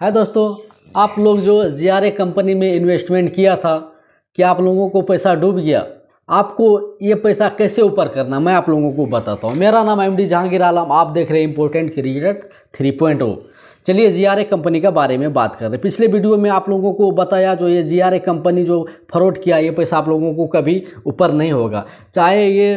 है दोस्तों, आप लोग जो जीआरए कंपनी में इन्वेस्टमेंट किया था, क्या आप लोगों को पैसा डूब गया? आपको ये पैसा कैसे ऊपर करना मैं आप लोगों को बताता हूँ। मेरा नाम एमडी जहांगीर आलम, आप देख रहे हैं इम्पोर्टेंट क्रिकेट 3.0। चलिए जीआरए कंपनी के बारे में बात कर रहे हैं। पिछले वीडियो में आप लोगों को बताया जो ये जीआरए कंपनी जो फ्रॉड किया, ये पैसा आप लोगों को कभी ऊपर नहीं होगा। चाहे ये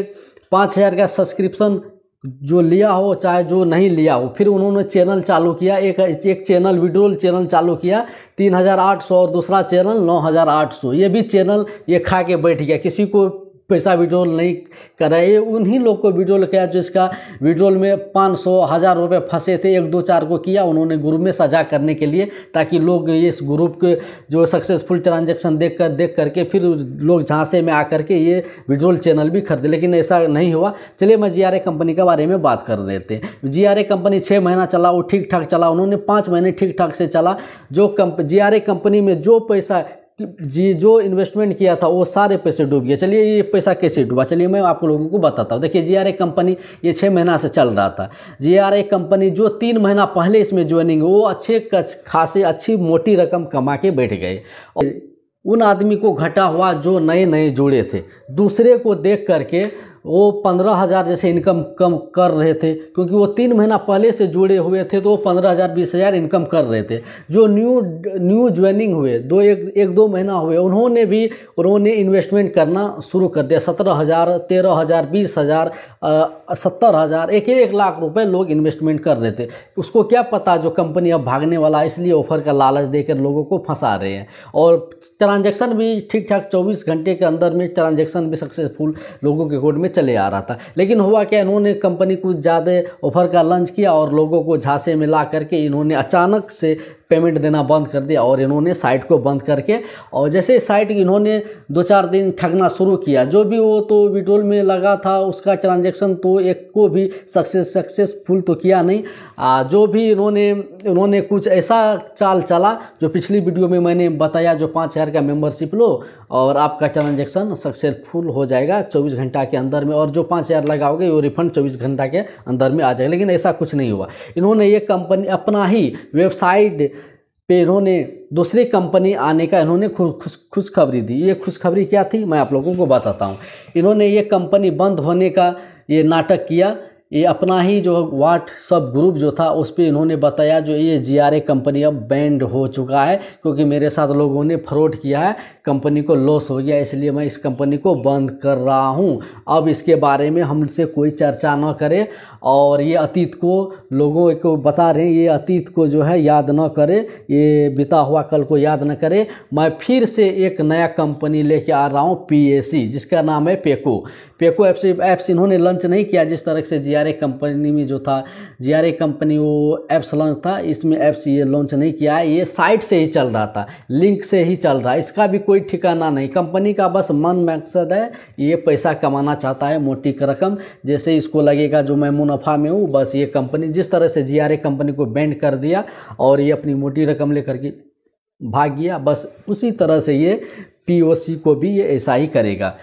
5,000 का सब्सक्रिप्शन जो लिया हो, चाहे जो नहीं लिया हो, फिर उन्होंने चैनल चालू किया, एक चैनल विड्रॉल चैनल चालू किया 3,800 और दूसरा चैनल 9,800। ये भी चैनल ये खा के बैठ गया, किसी को पैसा विड्रॉल नहीं करा। ये उन्हीं लोग को विड्रॉल किया जो इसका विड्रॉल में 500 1,000 रुपये फंसे थे। 1 2 4 को किया उन्होंने ग्रुप में सजा करने के लिए, ताकि लोग इस ग्रुप के जो सक्सेसफुल ट्रांजैक्शन देख करके फिर लोग झांसे में आकर के ये विड्रॉल चैनल भी खरीदे, लेकिन ऐसा नहीं हुआ। चलिए मैं जीआरए कंपनी के बारे में बात कर देते हैं। जीआरए कंपनी 6 महीना चला, वो ठीक ठाक चला। उन्होंने 5 महीने ठीक ठाक से चला। जो जीआरए कंपनी में जो पैसा जो इन्वेस्टमेंट किया था वो सारे पैसे डूब गए। चलिए ये पैसा कैसे डूबा, चलिए मैं आप लोगों को बताता हूँ। देखिए जीआरए कंपनी ये 6 महीना से चल रहा था। जीआरए कंपनी जो 3 महीना पहले इसमें ज्वाइनिंग, वो अच्छे खासे अच्छी मोटी रकम कमा के बैठ गए। और उन आदमी को घटा हुआ जो नए जुड़े थे, दूसरे को देख करके वो 15,000 जैसे इनकम कम कर रहे थे, क्योंकि वो 3 महीना पहले से जुड़े हुए थे, तो वो 15,000 20,000 इनकम कर रहे थे। जो न्यू ज्वाइनिंग हुए, एक दो महीना हुए, उन्होंने इन्वेस्टमेंट करना शुरू कर दिया। 17,000 13,000 20,000 70,000 1 लाख रुपए लोग इन्वेस्टमेंट कर रहे थे। उसको क्या पता जो कंपनी अब भागने वाला है, इसलिए ऑफर का लालच देकर लोगों को फंसा रहे हैं। और ट्रांजैक्शन भी ठीक ठाक 24 घंटे के अंदर में ट्रांजैक्शन भी सक्सेसफुल लोगों के अकाउंट में चले आ रहा था। लेकिन हुआ क्या, इन्होंने कंपनी कुछ ज़्यादा ऑफर का लॉन्च किया और लोगों को झांसे में ला करके इन्होंने अचानक से पेमेंट देना बंद कर दिया और इन्होंने साइट को बंद करके, और जैसे साइट इन्होंने 2-4 दिन ठगना शुरू किया, जो भी वो तो विड्रॉल में लगा था उसका ट्रांजैक्शन तो एक को भी सक्सेसफुल तो किया नहीं। जो भी इन्होंने कुछ ऐसा चाल चला जो पिछली वीडियो में मैंने बताया, जो 5,000 का मेंबरशिप लो और आपका ट्रांजैक्शन सक्सेसफुल हो जाएगा 24 घंटा के अंदर में, और जो 5,000 लगाओगे वो रिफंड 24 घंटा के अंदर में आ जाएगा। लेकिन ऐसा कुछ नहीं हुआ। इन्होंने ये कंपनी अपना ही वेबसाइट पे इन्होंने दूसरी कंपनी आने का इन्होंने खुशखबरी दी। ये खुशखबरी क्या थी मैं आप लोगों को बताता हूँ। इन्होंने ये कंपनी बंद होने का ये नाटक किया। ये अपना ही जो व्हाट्सएप ग्रुप जो था उस पर इन्होंने बताया जो ये जीआरए कंपनी अब बैंड हो चुका है, क्योंकि मेरे साथ लोगों ने फ्रॉड किया है, कंपनी को लॉस हो गया, इसलिए मैं इस कंपनी को बंद कर रहा हूं। अब इसके बारे में हमसे कोई चर्चा न करे, और ये अतीत को लोगों को बता रहे हैं, ये अतीत को जो है याद न करे, ये बीता हुआ कल को याद न करे। मैं फिर से एक नया कंपनी लेके आ रहा हूँ, पीएसी, जिसका नाम है पेको ऐप्स इन्होंने लॉन्च नहीं किया। जिस तरह से जीआरए कंपनी में जो था, जीआरए कंपनी वो ऐप्स लॉन्च था, इसमें ऐप्स ये लॉन्च नहीं किया है। ये साइट से ही चल रहा था, लिंक से ही चल रहा है। इसका भी कोई ठिकाना नहीं। कंपनी का बस मन मकसद है, ये पैसा कमाना चाहता है मोटी रकम। जैसे इसको लगेगा जो मैं मुनाफा में हूँ, बस ये कंपनी जिस तरह से जीआरए कंपनी को बैंड कर दिया और ये अपनी मोटी रकम लेकर के भाग गया, बस उसी तरह से ये पीओसी को भी ये ऐसा ही करेगा।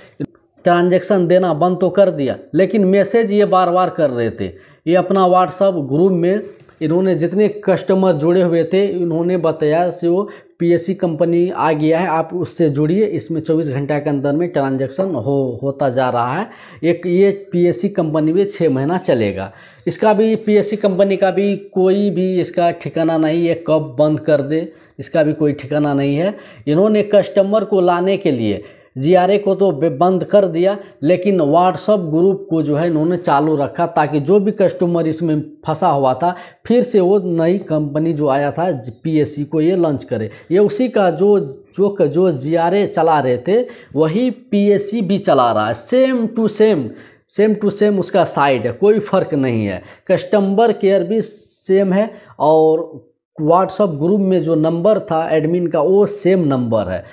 ट्रांजैक्शन देना बंद तो कर दिया, लेकिन मैसेज ये बार बार कर रहे थे। ये अपना व्हाट्सएप ग्रुप में इन्होंने जितने कस्टमर जुड़े हुए थे, इन्होंने बताया से वो पीएससी कंपनी आ गया है, आप उससे जुड़िए, इसमें 24 घंटा के अंदर में ट्रांजैक्शन होता जा रहा है। ये पीएससी कंपनी भी 6 महीना चलेगा। इसका भी पीएससी कंपनी का भी कोई भी इसका ठिकाना नहीं है, कब बंद कर दे इसका भी कोई ठिकाना नहीं है। इन्होंने कस्टमर को लाने के लिए जीआरए को तो बंद कर दिया, लेकिन व्हाट्सएप ग्रुप को जो है इन्होंने चालू रखा, ताकि जो भी कस्टमर इसमें फंसा हुआ था फिर से वो नई कंपनी जो आया था पीएससी को ये लॉन्च करे। ये उसी का जो जीआरए चला रहे थे वही पीएससी भी चला रहा है। सेम टू सेम उसका साइड है, कोई फ़र्क नहीं है। कस्टमर केयर भी सेम है और व्हाट्सएप ग्रुप में जो नंबर था एडमिन का वो सेम नंबर है।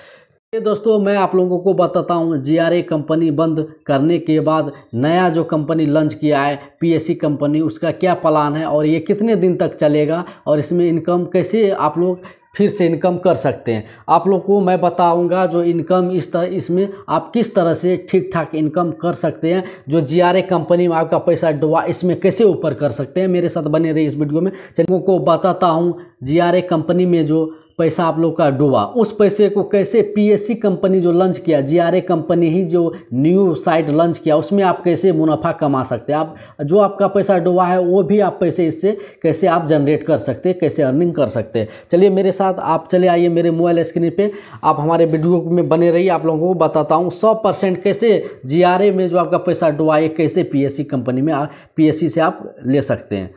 ये दोस्तों मैं आप लोगों को बताता हूँ, जीआरए कंपनी बंद करने के बाद नया जो कंपनी लॉन्च किया है पीएससी कंपनी, उसका क्या प्लान है और ये कितने दिन तक चलेगा और इसमें इनकम कैसे आप लोग फिर से इनकम कर सकते हैं। आप लोग को मैं बताऊंगा जो इनकम इसमें आप किस तरह से ठीक ठाक इनकम कर सकते हैं। जो जीआरए कंपनी में आपका पैसा डुबा, इसमें कैसे ऊपर कर सकते हैं। मेरे साथ बने रहिए इस वीडियो में। चलिए को बताता हूं जीआरए कंपनी में जो पैसा आप लोग का डूबा, उस पैसे को कैसे पीएससी कंपनी जो लॉन्च किया, जीआरए कंपनी ही जो न्यू साइट लॉन्च किया, उसमें आप कैसे मुनाफा कमा सकते हैं। आप जो आपका पैसा डूबा है वो भी आप पैसे इससे कैसे आप जनरेट कर सकते हैं, कैसे अर्निंग कर सकते हैं। चलिए मेरे साथ आप चले आइए मेरे मोबाइल स्क्रीन पे, आप हमारे वीडियो में बने रहिए। आप लोगों को बताता हूँ 100% कैसे जीआरए में जो आपका पैसा डूबा है कैसे पीएससी कंपनी में पीएससी से आप ले सकते हैं।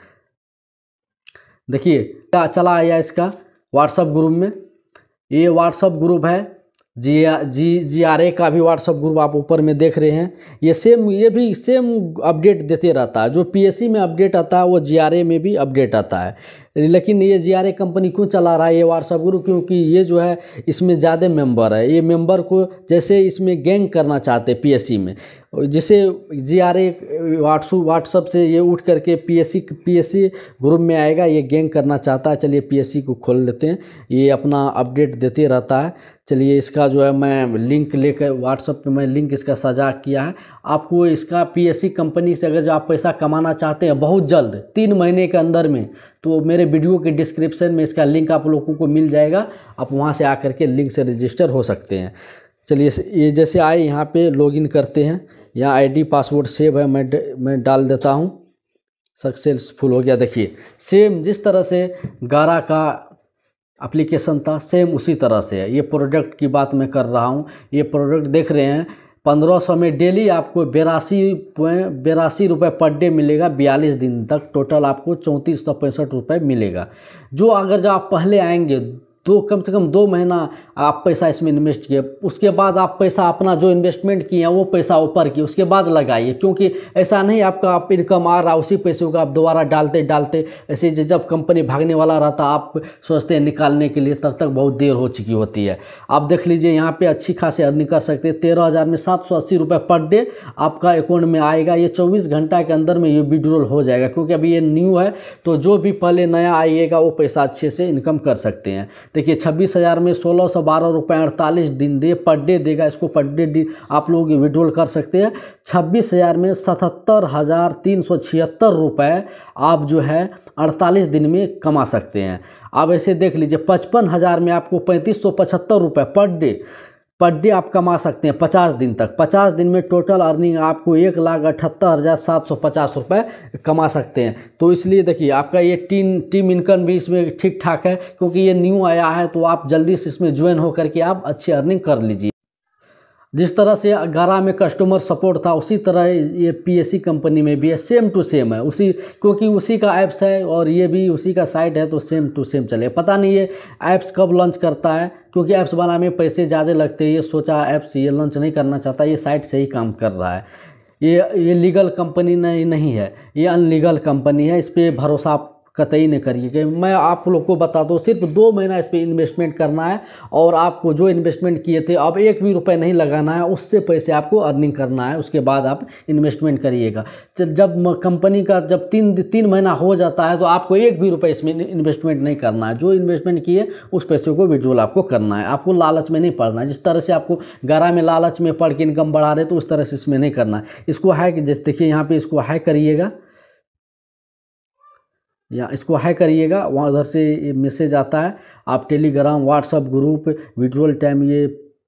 देखिए क्या चला आया इसका व्हाट्सअप ग्रुप में, ये व्हाट्सअप ग्रुप है जीआरए का भी व्हाट्सअप ग्रुप आप ऊपर में देख रहे हैं। ये भी सेम अपडेट देते रहता है, जो पीएससी में अपडेट आता है वो जीआरए में भी अपडेट आता है। लेकिन ये जीआरए कंपनी क्यों चला रहा है ये व्हाट्सएप ग्रुप, क्योंकि ये जो है इसमें ज़्यादा मेंबर है। ये मेंबर को जैसे इसमें गैंग करना चाहते हैं पीएससी में, जिसे जीआरए व्हाट्सएप से ये उठ करके पीएससी ग्रुप में आएगा, ये गैंग करना चाहता है। चलिए पीएससी को खोल लेते हैं, ये अपना अपडेट देते रहता है। चलिए इसका जो है मैं लिंक लेकर व्हाट्सएप पे मैं लिंक इसका सजा किया है। आपको इसका पीएससी कंपनी से अगर जो आप पैसा कमाना चाहते हैं बहुत जल्द 3 महीने के अंदर में, तो मेरे वीडियो के डिस्क्रिप्शन में इसका लिंक आप लोगों को मिल जाएगा, आप वहां से आकर के लिंक से रजिस्टर हो सकते हैं। चलिए ये जैसे आए यहाँ पे लॉगिन करते हैं, यहाँ आईडी पासवर्ड सेव है, मैं डाल देता हूँ, सक्सेसफुल हो गया। देखिए सेम जिस तरह से गारा का एप्लीकेशन था सेम उसी तरह से है। ये प्रोडक्ट की बात मैं कर रहा हूँ, ये प्रोडक्ट देख रहे हैं 1500 में डेली आपको 82 रुपये पर डे मिलेगा, 42 दिन तक टोटल आपको 3465 रुपये मिलेगा। जो अगर जो आप पहले आएंगे कम से कम 2 महीना आप पैसा इसमें इन्वेस्ट किए, उसके बाद आप पैसा अपना जो इन्वेस्टमेंट किए वो पैसा ऊपर किए उसके बाद लगाइए, क्योंकि ऐसा नहीं आपका आप इनकम आ रहा उसी पैसे को आप दोबारा डालते ऐसे जब कंपनी भागने वाला रहता आप सोचते हैं निकालने के लिए, तब तक बहुत देर हो चुकी होती है। आप देख लीजिए यहाँ पे अच्छी खासी अर्निंग कर सकते हैं। 13,000 में 780 रुपये पर डे आपका अकाउंट में आएगा। ये 24 घंटा के अंदर में ये विड्रॉल हो जाएगा, क्योंकि अभी ये न्यू है, तो जो भी पहले नया आइएगा वो पैसा अच्छे से इनकम कर सकते हैं। देखिए 26,000 में 1612 रुपये 48 दिन दे पर डे देगा, इसको पर डे आप लोग विड्रॉल कर सकते हैं। 26,000 में 77,376 रुपये आप जो है 48 दिन में कमा सकते हैं। अब ऐसे देख लीजिए 55,000 में आपको 3575 रुपये पर डे आप कमा सकते हैं 50 दिन तक। 50 दिन में टोटल अर्निंग आपको 1,78,750 रुपये कमा सकते हैं। तो इसलिए देखिए आपका ये टीम इनकम भी इसमें ठीक ठाक है, क्योंकि ये न्यू आया है, तो आप जल्दी से इसमें ज्वाइन होकर के आप अच्छी अर्निंग कर लीजिए। जिस तरह से गारा में कस्टमर सपोर्ट था उसी तरह ये पीएससी कंपनी में भी है, सेम टू सेम है उसी, क्योंकि उसी का ऐप्स है और ये भी उसी का साइट है, तो सेम टू सेम चले। पता नहीं ये ऐप्स कब लॉन्च करता है, क्योंकि ऐप्स बनाने में पैसे ज़्यादा लगते हैं। ये सोचा ऐप्स ये लॉन्च नहीं करना चाहता, ये साइट से ही काम कर रहा है। ये लीगल कंपनी नहीं है, ये अनलीगल कंपनी है, इस पर भरोसा आप कतई नहीं करिए। कि मैं आप लोग को बता दूँ सिर्फ 2 महीना इस पर इन्वेस्टमेंट करना है, और आपको जो इन्वेस्टमेंट किए थे अब 1 भी रुपये नहीं लगाना है, उससे पैसे आपको अर्निंग करना है, उसके बाद आप इन्वेस्टमेंट करिएगा। जब कंपनी का जब 3 महीना हो जाता है तो आपको 1 भी रुपये इसमें इन्वेस्टमेंट नहीं करना है। जो इन्वेस्टमेंट किए उस पैसे को विड्रॉल आपको करना है, आपको लालच में नहीं पड़ना है। जिस तरह से आपको गारा में लालच में पढ़ के इनकम बढ़ा रहे तो उस तरह से इसमें नहीं करना है। इसको हैक, जैसे देखिए यहाँ पे इसको हैक करिएगा, या इसको हैक करिएगा, वहाँ उधर से मैसेज आता है, आप Telegram WhatsApp group withdrawal time ये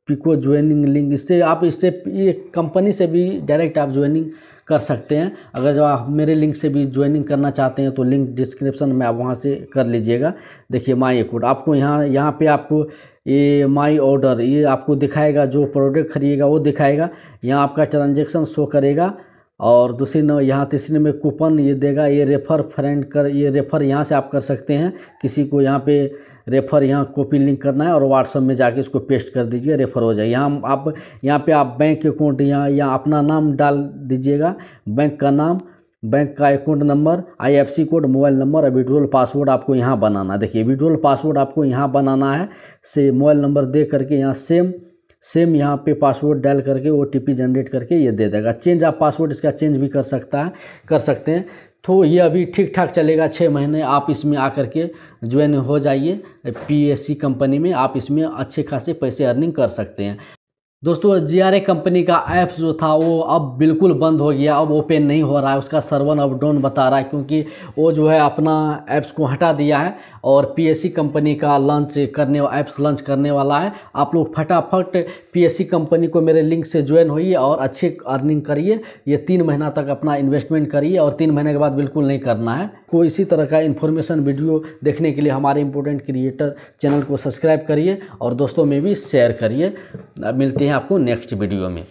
पिको ज्वाइनिंग लिंक, इससे ये कंपनी से भी डायरेक्ट आप ज्वाइनिंग कर सकते हैं। अगर जो आप मेरे लिंक से भी ज्वाइनिंग करना चाहते हैं तो लिंक डिस्क्रिप्शन में आप वहाँ से कर लीजिएगा। देखिए माई अकाउंट आपको यहाँ पे आपको ये माई ऑर्डर ये आपको दिखाएगा, जो प्रोडक्ट खरीदेगा वो दिखाएगा, यहाँ आपका ट्रांजेक्शन शो करेगा, और दूसरी न यहाँ तीसरी में कूपन ये देगा, ये रेफ़र फ्रेंड कर, ये रेफ़र यहाँ से आप कर सकते हैं किसी को, यहाँ पे रेफ़र यहाँ कॉपी लिंक करना है और व्हाट्सएप में जाके इसको पेस्ट कर दीजिए, रेफ़र हो जाए। यहाँ पे आप बैंक अकाउंट यहाँ अपना नाम डाल दीजिएगा, बैंक का नाम, बैंक का account number, IFSC code, mobile number और विड्रॉल पासवर्ड आपको यहाँ बनाना। देखिए विड्रॉल पासवर्ड आपको यहाँ बनाना है, से मोबाइल नंबर दे करके यहाँ सेम यहाँ पे पासवर्ड डाल करके OTP जनरेट करके ये दे देगा। चेंज आप पासवर्ड इसका चेंज भी कर सकते हैं। तो ये अभी ठीक ठाक चलेगा 6 महीने, आप इसमें आकर के ज्वाइन हो जाइए पीएससी कंपनी में, आप इसमें अच्छे खासे पैसे अर्निंग कर सकते हैं। दोस्तों GRA कंपनी का ऐप्स जो था वो अब बिल्कुल बंद हो गया, अब ओपन नहीं हो रहा है, उसका सर्वर अब डाउन बता रहा है, क्योंकि वो जो है अपना ऐप्स को हटा दिया है और PSE कंपनी का ऐप्स लॉन्च करने वाला है। आप लोग फटाफट PSE कंपनी को मेरे लिंक से ज्वाइन होइए और अच्छी अर्निंग करिए। ये 3 महीना तक अपना इन्वेस्टमेंट करिए और 3 महीने के बाद बिल्कुल नहीं करना है। कोई इसी तरह का इन्फॉर्मेशन वीडियो देखने के लिए हमारे इम्पोर्टेंट क्रिएटर चैनल को सब्सक्राइब करिए और दोस्तों में भी शेयर करिए। मिलते हैं आपको नेक्स्ट वीडियो में।